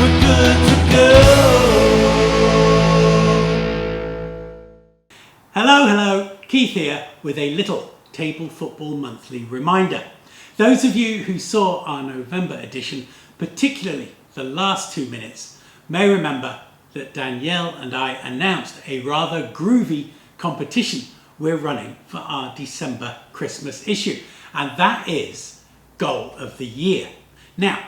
we're good to go. Hello, Keith here with a little Table Football Monthly reminder. Those of you who saw our November edition, particularly the last 2 minutes, may remember that Danielle and I announced a rather groovy competition we're running for our December Christmas issue, and that is Goal of the Year. Now,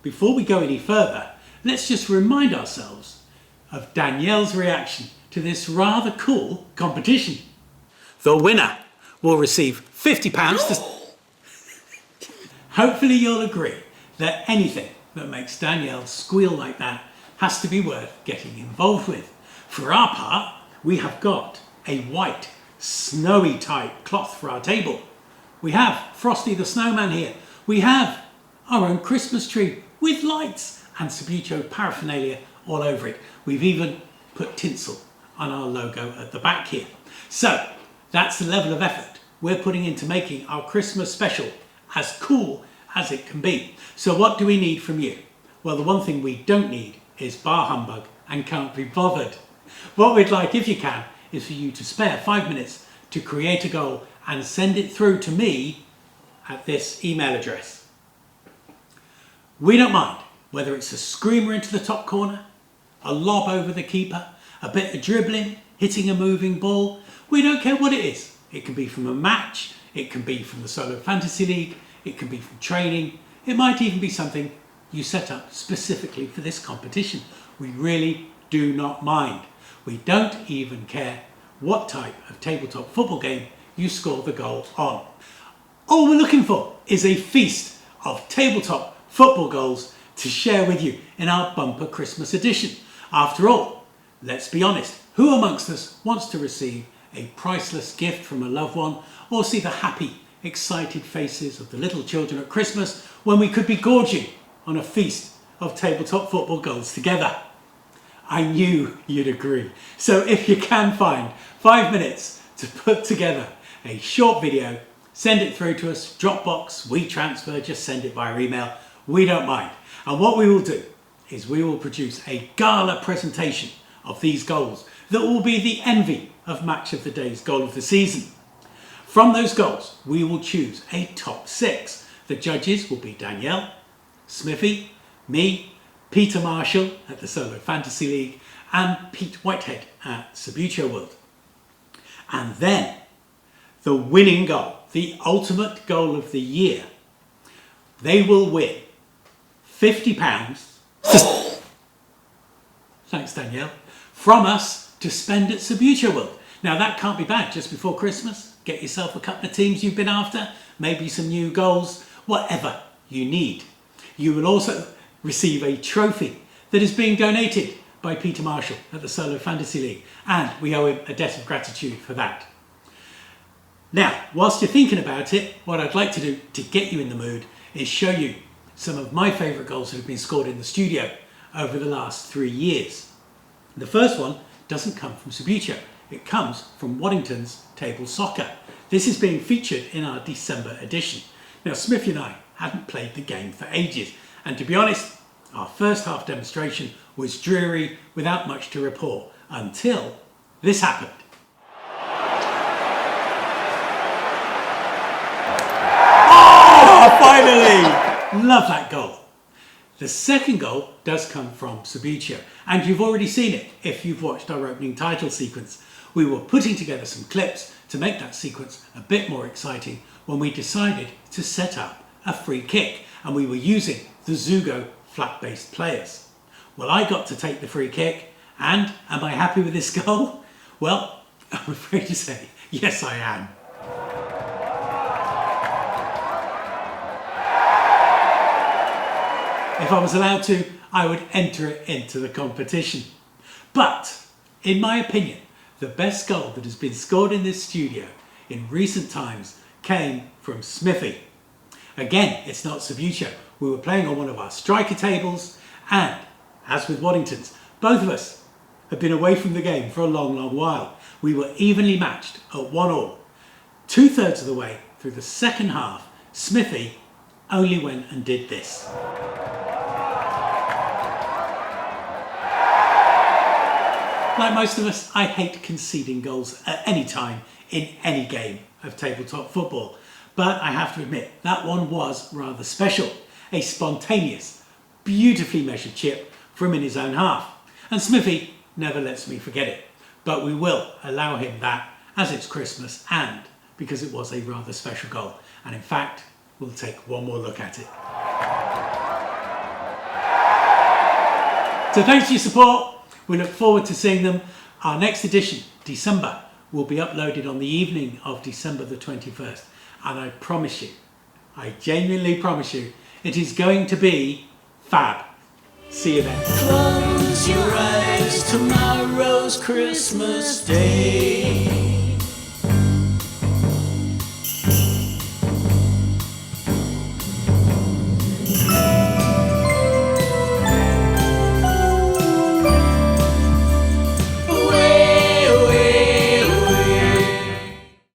before we go any further, let's just remind ourselves of Danielle's reaction to this rather cool competition. The winner will receive £50 to... Hopefully you'll agree that anything that makes Danielle squeal like that has to be worth getting involved with. For our part, we have got a white, snowy type cloth for our table. We have Frosty the Snowman here. We have our own Christmas tree with lights and Subbuteo paraphernalia all over it. We've even put tinsel on our logo at the back here. So that's the level of effort we're putting into making our Christmas special as cool as it can be. So what do we need from you? Well, the one thing we don't need is bar humbug and can't be bothered. What we'd like, if you can, is for you to spare 5 minutes to create a goal and send it through to me at this email address. We don't mind whether it's a screamer into the top corner, a lob over the keeper, a bit of dribbling, hitting a moving ball. We don't care what it is. It can be from a match, it can be from the Solo Fantasy League, it can be from training, it might even be something you set up specifically for this competition. We really do not mind. We don't even care what type of tabletop football game you score the goal on. All we're looking for is a feast of tabletop football goals to share with you in our bumper Christmas edition. After all, let's be honest, who amongst us wants to receive a priceless gift from a loved one or see the happy, excited faces of the little children at Christmas when we could be gorging on a feast of tabletop football goals together? I knew you'd agree. So if you can find 5 minutes to put together a short video, send it through to us, Dropbox, WeTransfer, just send it via email. We don't mind. And what we will do is we will produce a gala presentation of these goals that will be the envy of Match of the Day's Goal of the Season. From those goals, we will choose a top 6. The judges will be Danielle, Smithy, me, Peter Marshall at the Solo Fantasy League, and Pete Whitehead at Subbuteo World. And then the winning goal, the ultimate goal of the year, they will win £50. Thanks, Danielle. From us to spend at Subbuteo World. Now that can't be bad just before Christmas. Get yourself a couple of teams you've been after, maybe some new goals, whatever you need. You will also receive a trophy that is being donated by Peter Marshall at the Solo Fantasy League, and we owe him a debt of gratitude for that. Now, whilst you're thinking about it, what I'd like to do to get you in the mood is show you some of my favourite goals that have been scored in the studio over the last 3 years. The first one doesn't come from Subbuteo, it comes from Waddington's Table Soccer. This is being featured in our December edition. Now, Smithy and I hadn't played the game for ages, and to be honest, our first half demonstration was dreary without much to report until this happened. Oh, finally! Love that goal. The second goal does come from Subbuteo, and you've already seen it if you've watched our opening title sequence. We were putting together some clips to make that sequence a bit more exciting when we decided to set up a free kick, and we were using the Zugo flat-based players. Well, I got to take the free kick, and am I happy with this goal? Well, I'm afraid to say, yes I am. If I was allowed to, I would enter it into the competition. But, in my opinion, the best goal that has been scored in this studio in recent times came from Smithy. Again, it's not Subbuteo. We were playing on one of our striker tables, and, as with Waddington's, both of us had been away from the game for a long, long while. We were evenly matched at 1-1. 2/3 of the way through the second half, Smithy only went and did this. Like most of us, I hate conceding goals at any time in any game of tabletop football. But I have to admit, that one was rather special. A spontaneous, beautifully measured chip from in his own half. And Smithy never lets me forget it. But we will allow him that as it's Christmas and because it was a rather special goal. And in fact, we'll take one more look at it. So thanks for your support. We look forward to seeing them. Our next edition, December, will be uploaded on the evening of December the 21st. And I promise you, I genuinely promise you, it is going to be fab. See you then. Close your eyes, tomorrow's Christmas Day.